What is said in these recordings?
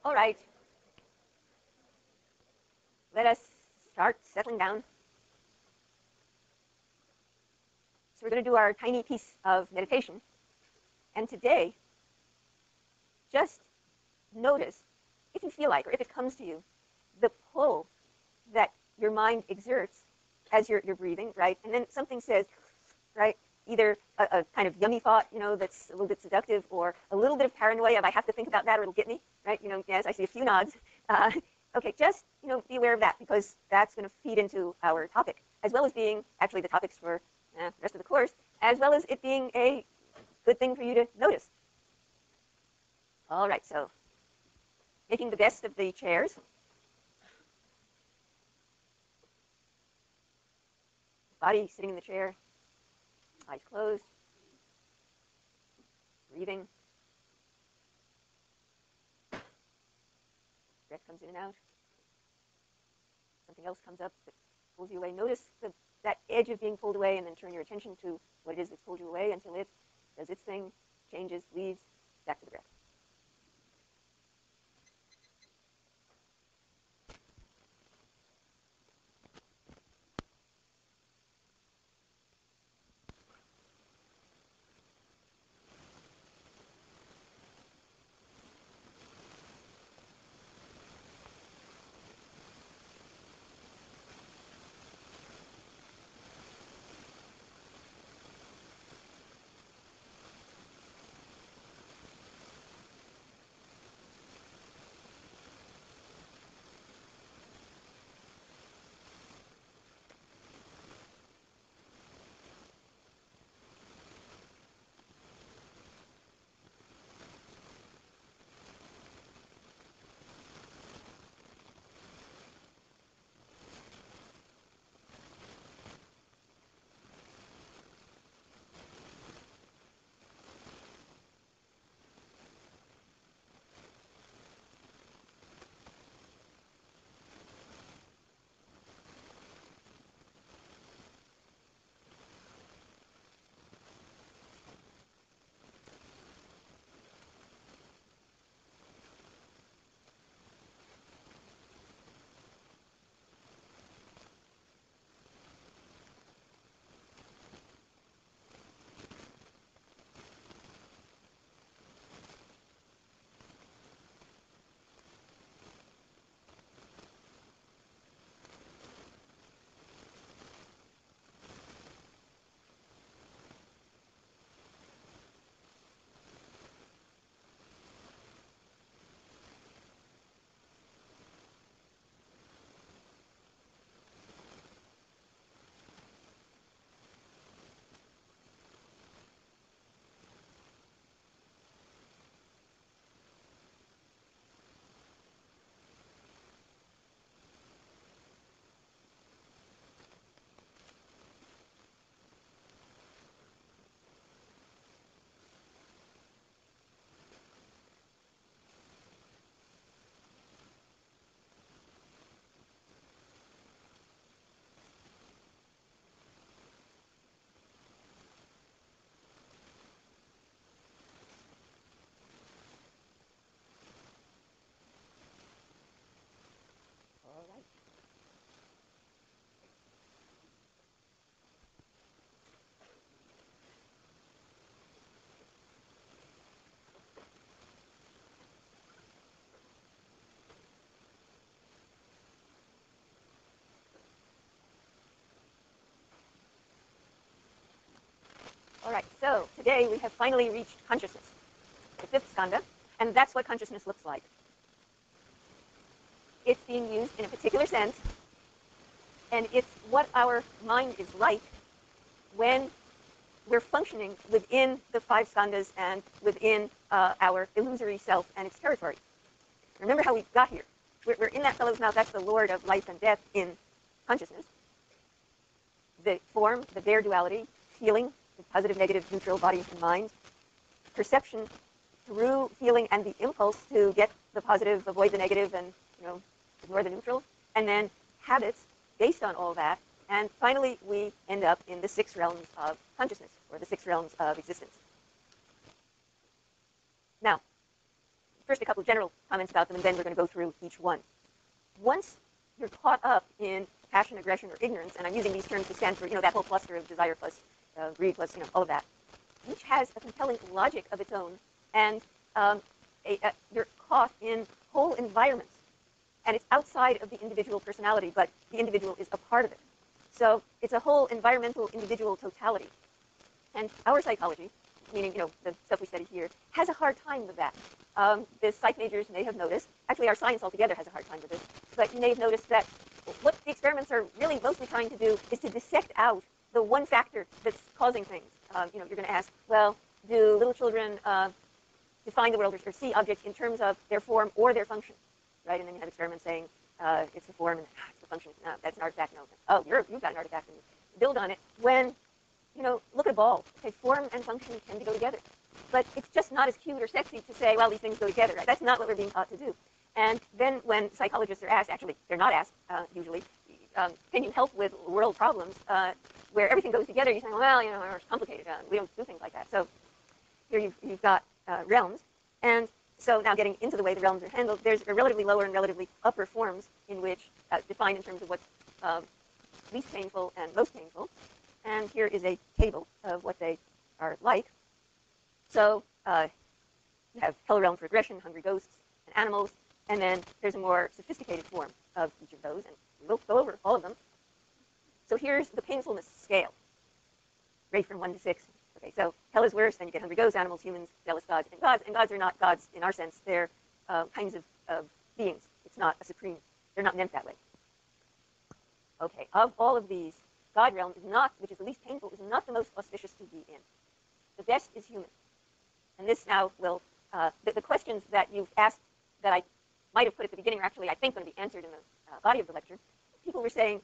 All right, let us start settling down. So we're going to do our tiny piece of meditation. And today, just notice, if you feel like, or if it comes to you, the pull that your mind exerts as you're breathing, right? And then something says, right, either a kind of yummy thought, that's a little bit seductive, or a little bit of paranoia of I have to think about that or it'll get me, right? Yes, I see a few nods. Okay, just, be aware of that, because that's going to feed into our topic, as well as being actually the topics for the rest of the course, as well as it being a good thing for you to notice. All right, so making the best of the chairs. Body sitting in the chair, eyes closed, breathing. Breath comes in and out. Something else comes up that pulls you away. Notice that edge of being pulled away, and then turn your attention to what it is that's pulled you away until it does its thing, changes, leaves, back to the breath. All right. All right, so today we have finally reached consciousness, the fifth skandha, and that's what consciousness looks like. It's being used in a particular sense, and it's what our mind is like when we're functioning within the five skandhas and within our illusory self and its territory. Remember how we got here. We're in that fellow's mouth. That's the Lord of life and death in consciousness. The form, the bare duality, feeling, the positive, negative, neutral, body and mind, perception through feeling and the impulse to get the positive, avoid the negative, and ignore the neutral, and then habits based on all that, and finally we end up in the 6 realms of consciousness, or the 6 realms of existence. Now, first a couple of general comments about them, and then we're going to go through each one. Once you're caught up in passion, aggression, or ignorance, and I'm using these terms to stand for, that whole cluster of desire plus greed plus, all of that, each has a compelling logic of its own, and you're caught in whole environments. And it's outside of the individual personality, but the individual is a part of it. So it's a whole environmental individual totality. And our psychology, meaning, the stuff we study here, has a hard time with that. The psych majors may have noticed, actually our science altogether has a hard time with this, but you may have noticed that what the experiments are really mostly trying to do is to dissect out the one factor that's causing things. You're going to ask, well, do little children define the world or see objects in terms of their form or their function, right? And then you have experiments saying it's the form and it's the function. No, that's an artifact. No. Oh, you've got an artifact and build on it. When, look at a ball. Okay, form and function tend to go together. But it's just not as cute or sexy to say, well, these things go together. Right? That's not what we're being taught to do. And then when psychologists are asked, actually, they're not asked usually, can you help with world problems where everything goes together? You say, well, it's complicated. We don't do things like that. So here you've got realms. And so now getting into the way the realms are handled, there's a relatively lower and relatively upper forms in which, defined in terms of what's least painful and most painful. And here is a table of what they are like. So you have hell realm for aggression, hungry ghosts, and animals. And then there's a more sophisticated form of each of those. And we'll go over all of them. So here's the painfulness scale, rate from 1 to 6. Okay, so hell is worse, then you get hungry ghosts, animals, humans, jealous gods. And gods are not gods in our sense. They're kinds of beings. It's not a supreme. They're not meant that way. Okay, of all of these, God realm is not, which is the least painful, is not the most auspicious to be in. The best is human. And this now will, the questions that you've asked that I might have put at the beginning are actually, I think, going to be answered in the body of the lecture. People were saying,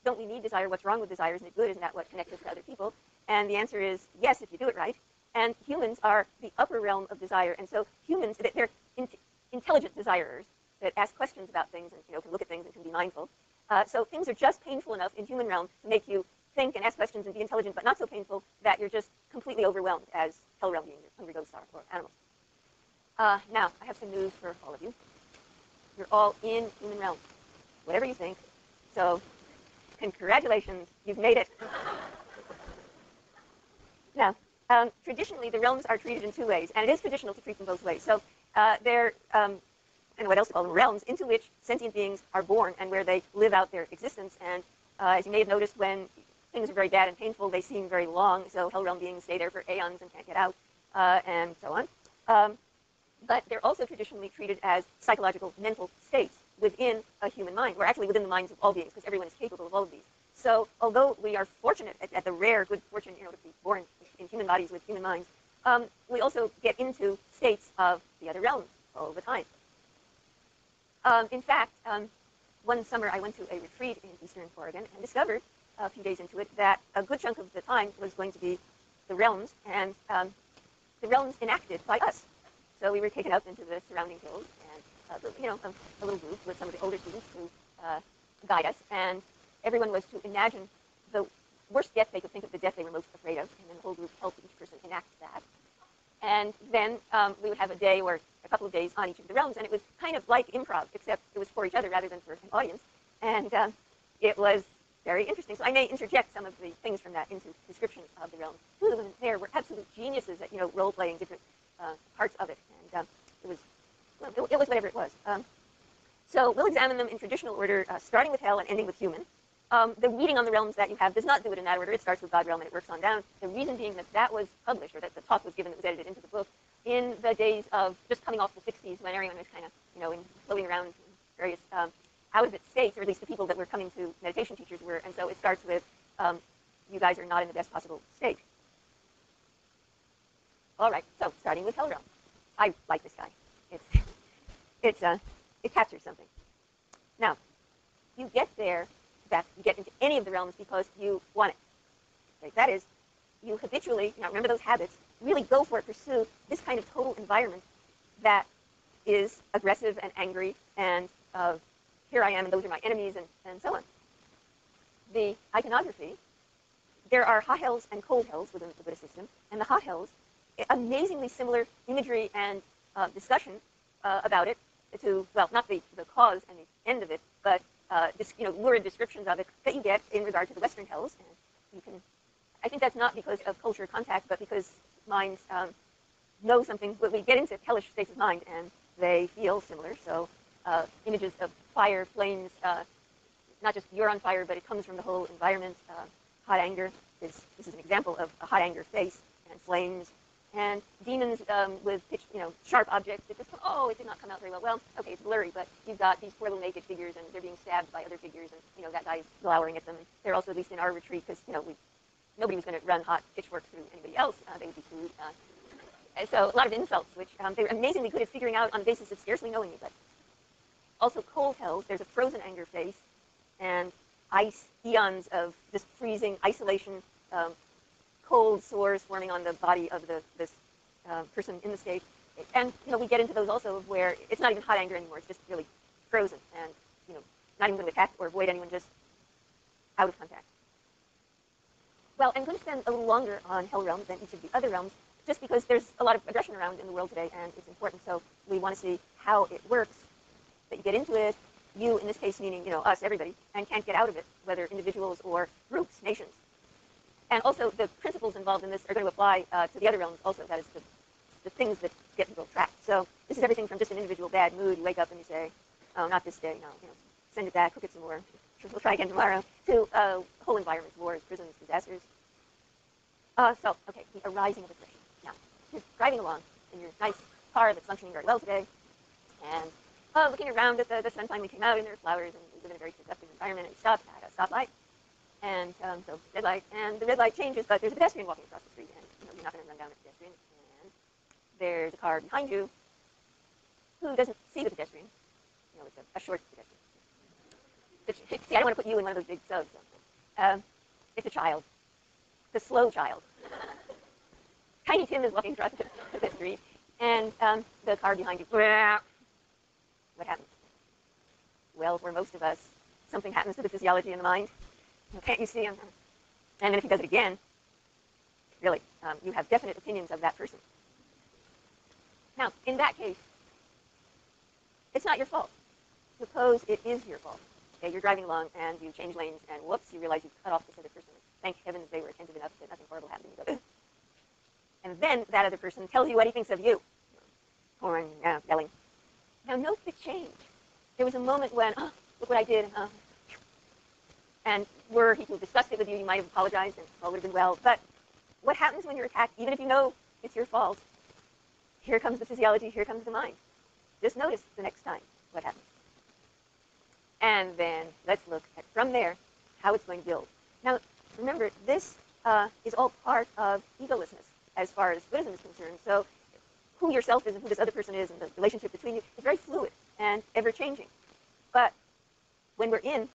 don't we need desire? What's wrong with desire? Isn't it good? Isn't that what connects us to other people? And the answer is yes, if you do it right. And humans are the upper realm of desire. And so humans, they're intelligent desirers that ask questions about things and can look at things and can be mindful. So things are just painful enough in human realm to make you think and ask questions and be intelligent, but not so painful that you're just completely overwhelmed as hell realm beings or hungry ghosts are, or animals. Now, I have some news for all of you. You're all in human realm, whatever you think. So congratulations, you've made it. Now, traditionally, the realms are treated in two ways, and it is traditional to treat them both ways. So they're, and what else to call them, realms into which sentient beings are born and where they live out their existence. And as you may have noticed, when things are very bad and painful, they seem very long. So hell realm beings stay there for aeons and can't get out, and so on. But they're also traditionally treated as psychological mental states within a human mind, or actually within the minds of all beings, because everyone is capable of all of these. So although we are fortunate at the rare good fortune, to be born in human bodies with human minds, we also get into states of the other realms all the time. In fact, one summer I went to a retreat in Eastern Oregon and discovered a few days into it that a good chunk of the time was going to be the realms, and the realms enacted by us. So we were taken up into the surrounding hills, and a little group with some of the older students to guide us, and everyone was to imagine the worst death they could think of, the death they were most afraid of, and then the whole group helped each person enact that. And then we would have a day or a couple of days on each of the realms, and it was kind of like improv, except it was for each other rather than for an audience, and it was very interesting. So I may interject some of the things from that into descriptions of the realms. Two of the women there were absolute geniuses at role-playing different parts of it, and it was whatever it was. So we'll examine them in traditional order, starting with hell and ending with human. The reading on the realms that you have does not do it in that order. It starts with God realm and it works on down. The reason being that was published, or that the talk was given that was edited into the book, in the days of just coming off the 60s when everyone was kind of, floating around in various out of its states, or at least the people that were coming to meditation teachers were. And so it starts with, you guys are not in the best possible state. All right, so starting with hell realm. I like this guy. It captures something. Now, you get there, you get into any of the realms because you want it. Okay? That is, you habitually, remember those habits, really go for it, pursue this kind of total environment that is aggressive and angry and here I am and those are my enemies and so on. The iconography, there are hot hells and cold hells within the Buddhist system, and the hot hells, amazingly similar imagery and discussion about it to, well, not the cause and the end of it, but lurid descriptions of it that you get in regard to the Western hells. And you can, I think that's not because of culture contact, but because minds know something. We get into hellish states of mind, and they feel similar. So images of fire, flames, not just you're on fire, but it comes from the whole environment. Hot anger this is an example of a hot anger face, and flames, and demons with sharp objects that just, oh, it did not come out very well. Well, okay, it's blurry, but you've got these poor little naked figures, and they're being stabbed by other figures, and that guy's glowering at them. And they're also, at least in our retreat, because nobody was going to run hot pitchforks through anybody else. They would be food. And so a lot of insults, which they were amazingly good at figuring out on the basis of scarcely knowing me. But also cold hells. There's a frozen anger face, and ice, eons of this freezing isolation, cold sores forming on the body of this person in the state. And we get into those also where it's not even hot anger anymore. It's just really frozen, and not even going to attack or avoid anyone, just out of contact. Well, I'm going to spend a little longer on hell realms than each of the other realms, just because there's a lot of aggression around in the world today, and it's important. So we want to see how it works. That you get into it, you in this case meaning us, everybody, and can't get out of it, whether individuals or groups, nations. And also the principles involved in this are going to apply to the other realms also. That is the things that get people trapped. So this is everything from just an individual bad mood. You wake up and you say, oh, not this day. No, send it back, cook it some more. We'll try again tomorrow. To whole environments, wars, prisons, disasters. Okay, the arising of aggression. Now, you're driving along in your nice car that's functioning very well today, and looking around at the sun finally came out, and there are flowers, and you live in a very productive environment, and you stop at a stoplight, and so red light, and the red light changes, but there's a pedestrian walking across the street, and you're not going to run down the pedestrian, and there's a car behind you who doesn't see the pedestrian. It's a short pedestrian. See, I don't want to put you in one of those big subs. It's a child. It's a slow child. Tiny Tim is walking across the street, and the car behind you. What happens? Well, for most of us, something happens to the physiology in the mind. Can't you see him? And then if he does it again, really, you have definite opinions of that person. Now, in that case, it's not your fault. Suppose it is your fault. Okay, you're driving along, and you change lanes, and whoops, you realize you've cut off this other person. Thank heavens they were attentive enough that nothing horrible happened. You go, and then that other person tells you what he thinks of you. Pouring, yelling. Now note the change. There was a moment when, oh, look what I did. And were he to have discussed it with you, you might have apologized, and all would have been well. But what happens when you're attacked, even if you know it's your fault? Here comes the physiology, here comes the mind. Just notice the next time what happens. And then let's look at, from there, how it's going to build. Now, remember, this is all part of egolessness as far as Buddhism is concerned. So who yourself is and who this other person is and the relationship between you is very fluid and ever-changing. But when we're in